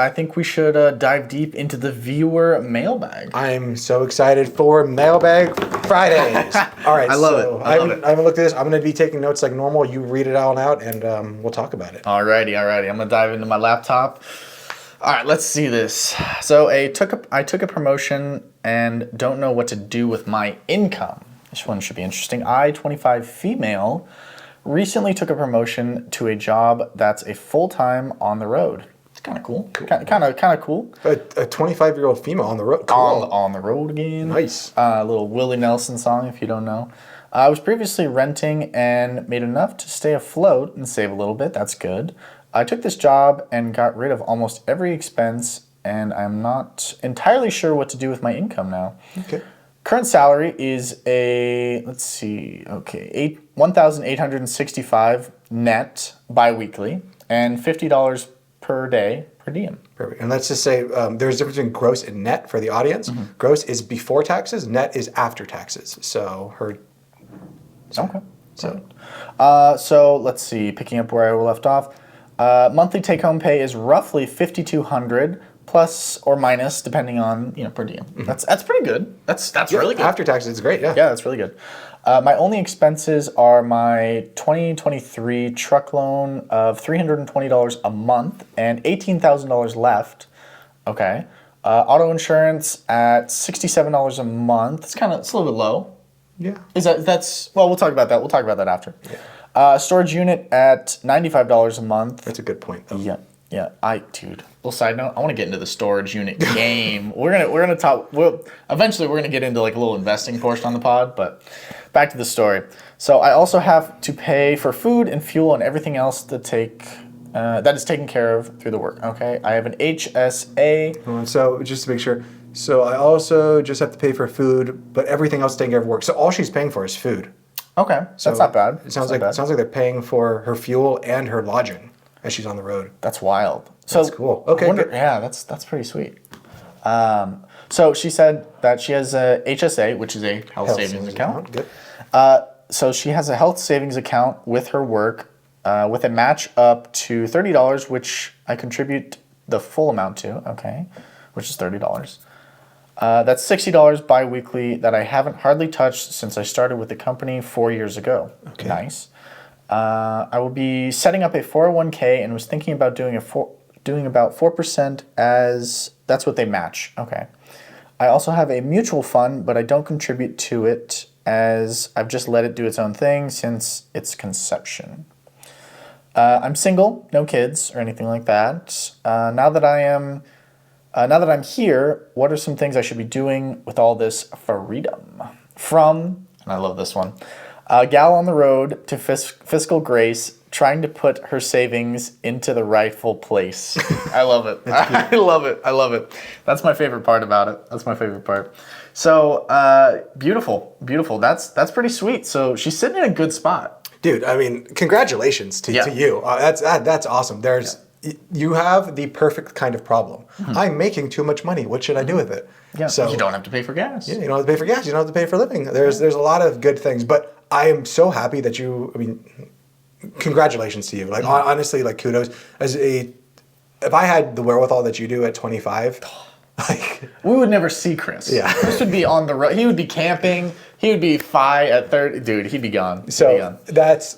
I think we should dive deep into the viewer mailbag. I'm so excited for Mailbag Fridays. All right, I love it. I love it. I haven't looked at this. I'm going to be taking notes like normal. You read it all out, and we'll talk about it. Alrighty. I'm gonna dive into my laptop. All right, let's see this. So I took a promotion and don't know what to do with my income. This one should be interesting. I, 25 female, recently took a promotion to a job that's a full-time on the road. It's kind of cool. Kind of cool. A 25-year-old female on the road. Cool. On the road again. Nice. A little Willie Nelson song, if you don't know. I was previously renting and made enough to stay afloat and save a little bit. That's good. I took this job and got rid of almost every expense, and I'm not entirely sure what to do with my income now. Okay. Current salary is $1,865 net biweekly and $50 per day per diem. Perfect. And let's just say there's a difference between gross and net for the audience. Mm-hmm. Gross is before taxes. Net is after taxes. So her. Okay. So let's see. Picking up where I left off. Monthly take-home pay is roughly $5,200 plus or minus, depending on per diem. Mm-hmm. That's pretty good. That's really good. After taxes, it's great. Yeah. Yeah, that's really good. My only expenses are my 2023 truck loan of $320 a month and $18,000 left. Okay. Auto insurance at $67 a month. It's a little bit low. Yeah. We'll talk about that. We'll talk about that after. Yeah. Storage unit at $95 a month. That's a good point, though. Yeah. Little side note, I want to get into the storage unit game. We're gonna talk. Eventually we're gonna get into like a little investing portion on the pod, but back to the story. So I also have to pay for food and fuel and everything else that is taken care of through the work. Okay, I have an HSA. So just to make sure, so I also just have to pay for food, but everything else is taken care of work. So all she's paying for is food. Okay, so that's not bad. It sounds like they're paying for her fuel and her lodging as she's on the road. That's wild. That's cool. Okay, good. Yeah, that's pretty sweet. So she said that she has a HSA, which is a health savings account. Good. So she has a health savings account with her work with a match up to $30, which I contribute the full amount to, okay, which is $30. That's $60 bi-weekly that I haven't hardly touched since I started with the company 4 years ago. Okay. Nice. I will be setting up a 401k and was thinking about doing about 4% as that's what they match. Okay. I also have a mutual fund, but I don't contribute to it as I've just let it do its own thing since its conception. I'm single, no kids or anything like that. Now that I'm here, what are some things I should be doing with all this freedom? From, and I love this one, a gal on the road to fiscal grace, trying to put her savings into the rightful place. I love it. I love it. That's my favorite part about it. So beautiful. That's pretty sweet. So she's sitting in a good spot. Dude, I mean, congratulations to you. That's awesome. You have the perfect kind of problem. Mm-hmm. I'm making too much money. What should I do with it? Yeah, so you don't have to pay for gas. Yeah, you don't have to pay for gas. You don't have to pay for living. There's a lot of good things, but I am so happy that congratulations to you. Like, honestly, like, kudos. If I had the wherewithal that you do at 25, we would never see Chris. Yeah. Chris would be on the road. He would be camping. He would be at 30. Dude, he'd be gone. So that's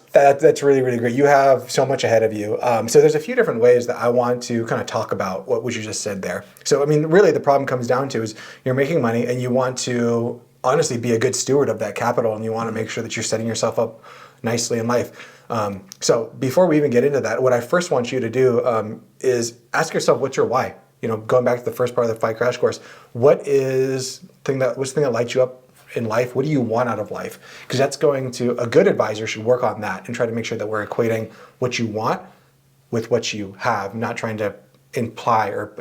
really, really great. You have so much ahead of you. So there's a few different ways that I want to kind of talk about what you just said there. So, I mean, really the problem comes down to is you're making money and you want to honestly be a good steward of that capital, and you want to make sure that you're setting yourself up nicely in life. So before we even get into that, what I first want you to do is ask yourself, what's your why? Going back to the first part of the Fight Crash Course, what's the thing that lights you up in life? What do you want out of life? Because a good advisor should work on that and try to make sure that we're equating what you want with what you have, not trying to imply or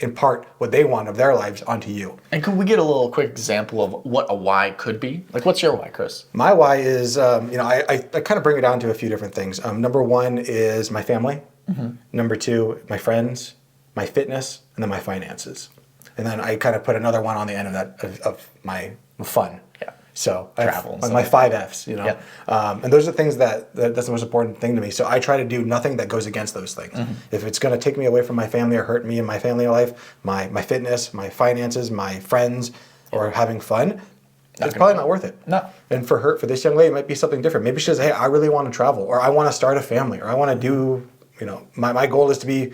impart what they want of their lives onto you. And could we get a little quick example of what a why could be? Like, what's your why, Chris? My why is, I kind of bring it down to a few different things. Number one is my family. Mm-hmm. Number two, my friends, my fitness, and then my finances. And then I kind of put another one on the end of that of my fun. Yeah. So I have Travel and my stuff. 5 Fs, you know, Yep. And those are things that's the most important thing to me. So I try to do nothing that goes against those things. If it's going to take me away from my family or hurt me in my family life, my fitness, my finances, my friends, or having fun, it's probably not worth it. No. And for this young lady, it might be something different. Maybe she says, "Hey, I really want to travel, or I want to start a family, or I want to do, my goal is to be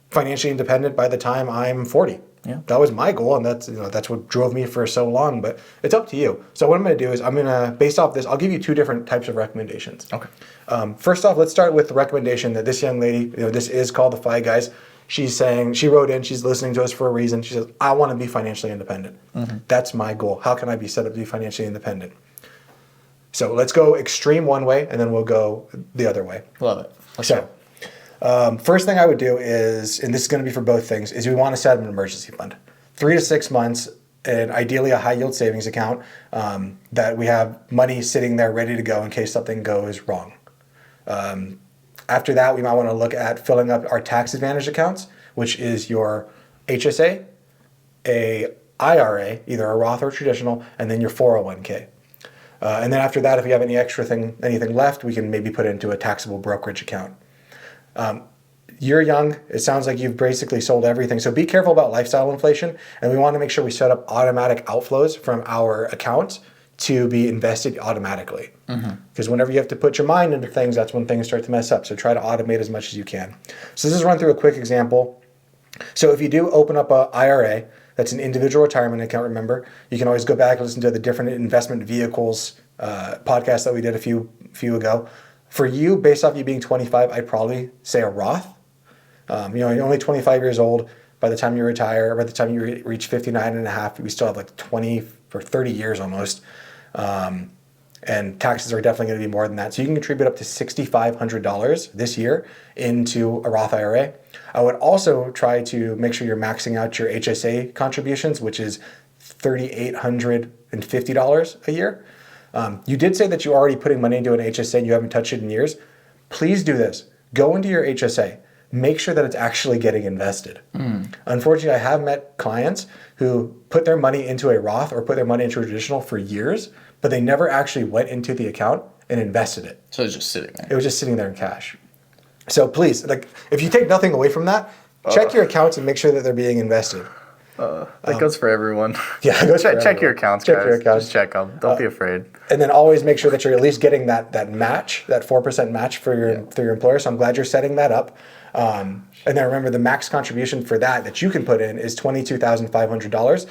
financially independent by the time I'm 40." Yeah. That was my goal, and that's what drove me for so long. But it's up to you. So what I'm going to do is based off this, I'll give you two different types of recommendations. Okay. First off, let's start with the recommendation that this young lady, this is called the Fi Guys. She's saying, she wrote in, she's listening to us for a reason. She says, "I want to be financially independent. That's my goal. How can I be set up to be financially independent?" So let's go extreme one way, and then we'll go the other way. Love it. Let's So, first thing I would do is, and this is going to be for both things, is we want to set up an emergency fund. 3 to 6 months, and ideally a high yield savings account that we have money sitting there ready to go in case something goes wrong. After that, we might want to look at filling up our tax advantage accounts, which is your HSA, a IRA, either a Roth or traditional, and then your 401k. And then after that, if we have anything left, we can maybe put it into a taxable brokerage account. You're young. It sounds like you've basically sold everything. So be careful about lifestyle inflation. And we want to make sure we set up automatic outflows from our accounts to be invested automatically. Because whenever you have to put your mind into things, that's when things start to mess up. So try to automate as much as you can. So this is run through a quick example. So if you do open up a IRA, that's an individual retirement account, remember, you can always go back and listen to the different investment vehicles podcast that we did a few ago. For you, based off you being 25, I'd probably say a Roth. You're only 25 years old. By the time you retire, or by the time you reach 59 and a half, we still have like 20 or 30 years almost. And taxes are definitely going to be more than that. So you can contribute up to $6,500 this year into a Roth IRA. I would also try to make sure you're maxing out your HSA contributions, which is $3,850 a year. You did say that you're already putting money into an HSA and you haven't touched it in years. Please do this. Go into your HSA. Make sure that it's actually getting invested. Unfortunately, I have met clients who put their money into a Roth or put their money into a traditional for years, but they never actually went into the account and invested it. So it's just sitting there. It was just sitting there in cash. So please, if you take nothing away from that, check your accounts and make sure that they're being invested. That goes for everyone. Yeah, it goes for Check your everyone. accounts, Check guys. your accounts. Just check them. Don't be afraid. And then always make sure that you're at least getting that match, that 4% match for your employer. So I'm glad you're setting that up. And then remember, the max contribution for that you can put in is $22,500.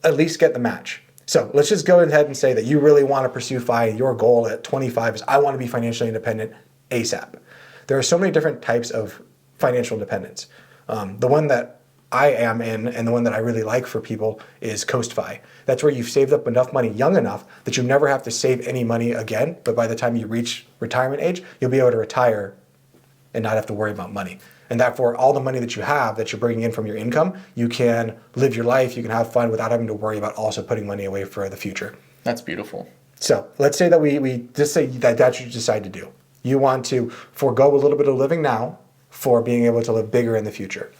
At least get the match. So let's just go ahead and say that you really want to pursue FI. Your goal at 25 is I want to be financially independent ASAP. There are so many different types of financial independence. The one that I am in and the one that I really like for people is Coast Fi. That's where you've saved up enough money young enough that you never have to save any money again. But by the time you reach retirement age, you'll be able to retire and not have to worry about money. And therefore, all the money that you have that you're bringing in from your income, you can live your life, you can have fun without having to worry about also putting money away for the future. That's beautiful. So let's say that we just say that's what you decide to do. You want to forego a little bit of living now for being able to live bigger in the future.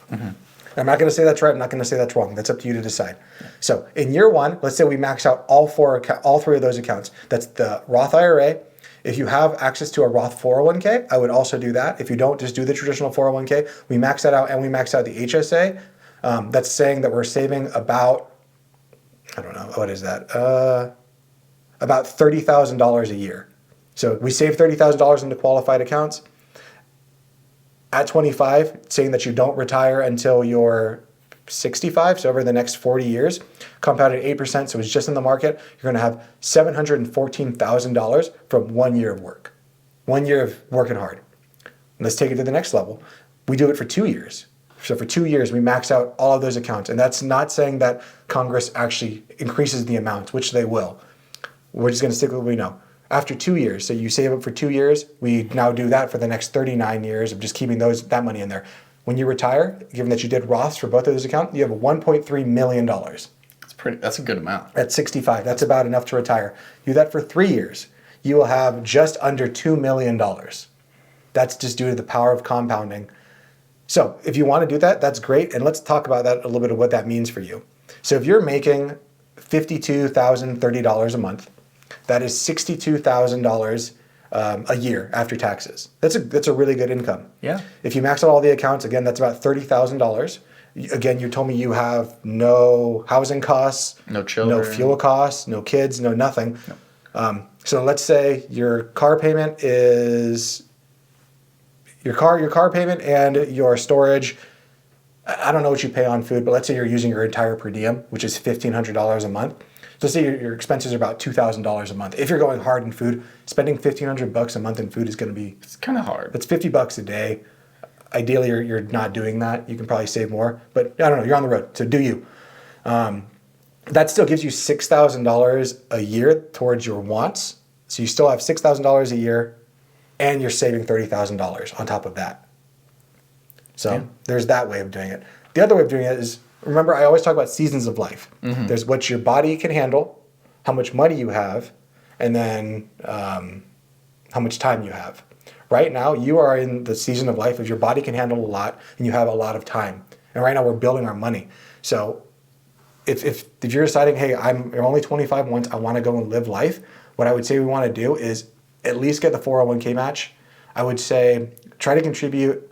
I'm not going to say that's right. I'm not going to say that's wrong. That's up to you to decide. So in year one, let's say we max out all three of those accounts. That's the Roth IRA. If you have access to a Roth 401k, I would also do that. If you don't, just do the traditional 401k. We max that out and we max out the HSA. That's saying that we're saving about, I don't know, what is that? About $30,000 a year. So we save $30,000 into qualified accounts. At 25, saying that you don't retire until you're 65, so over the next 40 years, compounded 8%, so it's just in the market, you're going to have $714,000 from 1 year of work. 1 year of working hard. Let's take it to the next level. We do it for 2 years. So for 2 years, we max out all of those accounts. And that's not saying that Congress actually increases the amount, which they will. We're just going to stick with what we know. After 2 years, so you save up for 2 years, we now do that for the next 39 years of just keeping that money in there. When you retire, given that you did Roths for both of those accounts, you have $1.3 million. That's a good amount. At 65, that's about enough to retire. Do that for 3 years, you will have just under $2 million. That's just due to the power of compounding. So if you want to do that, that's great. And let's talk about that a little bit of what that means for you. So if you're making $52,030 a month, That is $62,000 a year after taxes. That's a really good income. Yeah. If you max out all the accounts, again, that's about $30,000. Again, you told me you have no housing costs, No children. no fuel costs, no kids, no nothing. So let's say your car payment is your car payment and your storage. I don't know what you pay on food, but let's say you're using your entire per diem, which is $1,500 a month. So let's say your expenses are about $2,000 a month. If you're going hard in food, spending $1,500 a month in food is going to be, It's kind of hard. that's $50 a day. Ideally, you're not doing that. You can probably save more, but I don't know. You're on the road, so do you? That still gives you $6,000 a year towards your wants. So you still have $6,000 a year, and you're saving $30,000 on top of that. So there's that way of doing it. The other way of doing it is, remember, I always talk about seasons of life. There's what your body can handle, how much money you have, and then how much time you have. Right now, you are in the season of life of your body can handle a lot, and you have a lot of time. And right now, we're building our money. So if you're deciding, hey, I'm only 25 once, I want to go and live life, what I would say we want to do is at least get the 401k match. I would say try to contribute,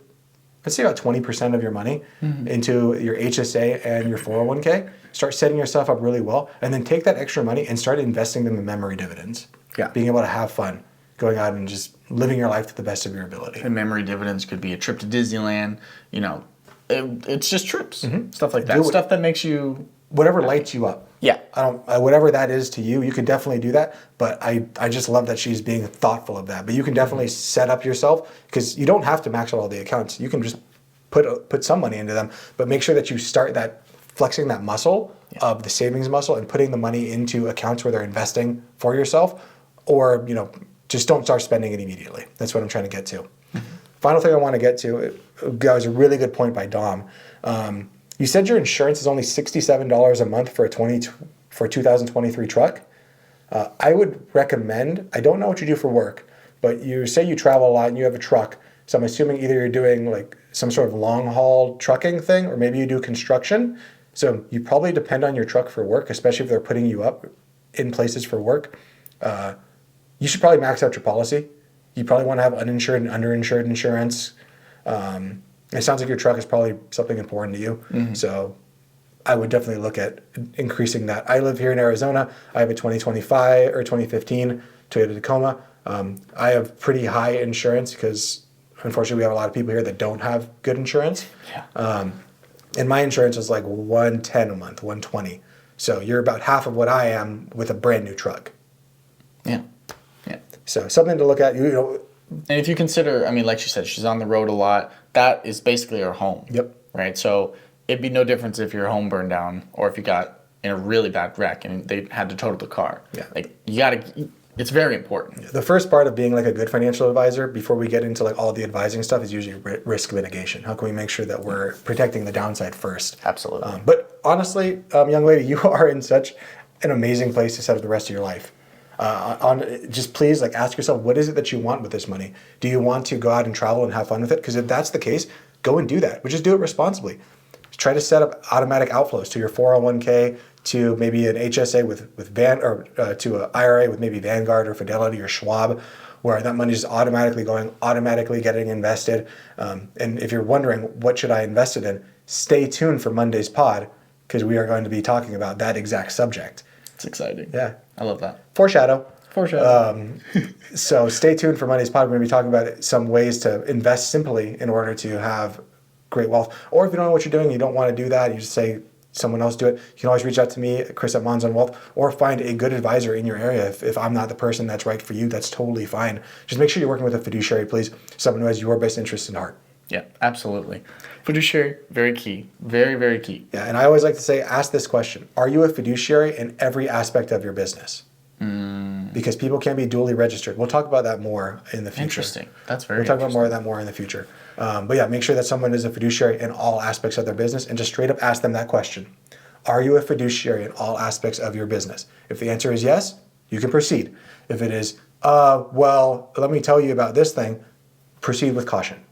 let's say about 20% of your money into your HSA and your 401k. Start setting yourself up really well, and then take that extra money and start investing them in memory dividends. Yeah. Being able to have fun, going out and just living your life to the best of your ability. And memory dividends could be a trip to Disneyland. You know, it's just trips, stuff like that. Do it. Stuff that makes you. Whatever lights you up. Yeah. Whatever that is to you, you can definitely do that. But I just love that she's being thoughtful of that. But you can definitely set up yourself, because you don't have to max out all the accounts. You can just put some money into them, but make sure that you start that flexing that muscle of the savings muscle and putting the money into accounts where they're investing for yourself, or just don't start spending it immediately. That's what I'm trying to get to. Final thing I want to get to, it was a really good point by Dom. You said your insurance is only $67 a month for a 2023 truck. I would recommend, I don't know what you do for work, but you say you travel a lot and you have a truck. So I'm assuming either you're doing like some sort of long haul trucking thing, or maybe you do construction. So you probably depend on your truck for work, especially if they're putting you up in places for work. You should probably max out your policy. You probably want to have uninsured and underinsured insurance. It sounds like your truck is probably something important to you. So I would definitely look at increasing that. I live here in Arizona. I have a 2025 or 2015 Toyota Tacoma. I have pretty high insurance because unfortunately we have a lot of people here that don't have good insurance. Yeah. And my insurance is like $110 a month, $120. So you're about half of what I am with a brand new truck. Yeah. Yeah. So something to look at. And if you consider, I mean, like she said, she's on the road a lot. That is basically her home. Yep. Right? So it'd be no difference if your home burned down or if you got in a really bad wreck and they had to total the car. Yeah. Like, you got to, it's very important. The first part of being like a good financial advisor, before we get into like all the advising stuff, is usually risk mitigation. How can we make sure that we're protecting the downside first? Absolutely. But honestly, young lady, you are in such an amazing place to set up the rest of your life. Just please ask yourself, what is it that you want with this money? Do you want to go out and travel and have fun with it? Because if that's the case, go and do that, but just do it responsibly. Try to set up automatic outflows to your 401k, to maybe an HSA to an IRA with maybe Vanguard or Fidelity or Schwab, where that money is automatically getting invested. And if you're wondering what should I invest it in, stay tuned for Monday's pod, because we are going to be talking about that exact subject. It's exciting. Yeah. I love that. Foreshadow. So stay tuned for Monday's pod. We're going to be talking about some ways to invest simply in order to have great wealth. Or if you don't know what you're doing, you don't want to do that, you just say someone else do it, you can always reach out to me, Chris at Monzon Wealth, or find a good advisor in your area. If I'm not the person that's right for you, that's totally fine. Just make sure you're working with a fiduciary, please, someone who has your best interest in heart. Yeah, absolutely. Fiduciary, very key. Very, very key. Yeah, and I always like to say, ask this question. Are you a fiduciary in every aspect of your business? Because people can be duly registered. We'll talk about that more in the future. Interesting. That's very We'll talk about more of that more in the future. But yeah, make sure that someone is a fiduciary in all aspects of their business, and just straight up ask them that question. Are you a fiduciary in all aspects of your business? If the answer is yes, you can proceed. If it is, well, let me tell you about this thing, proceed with caution.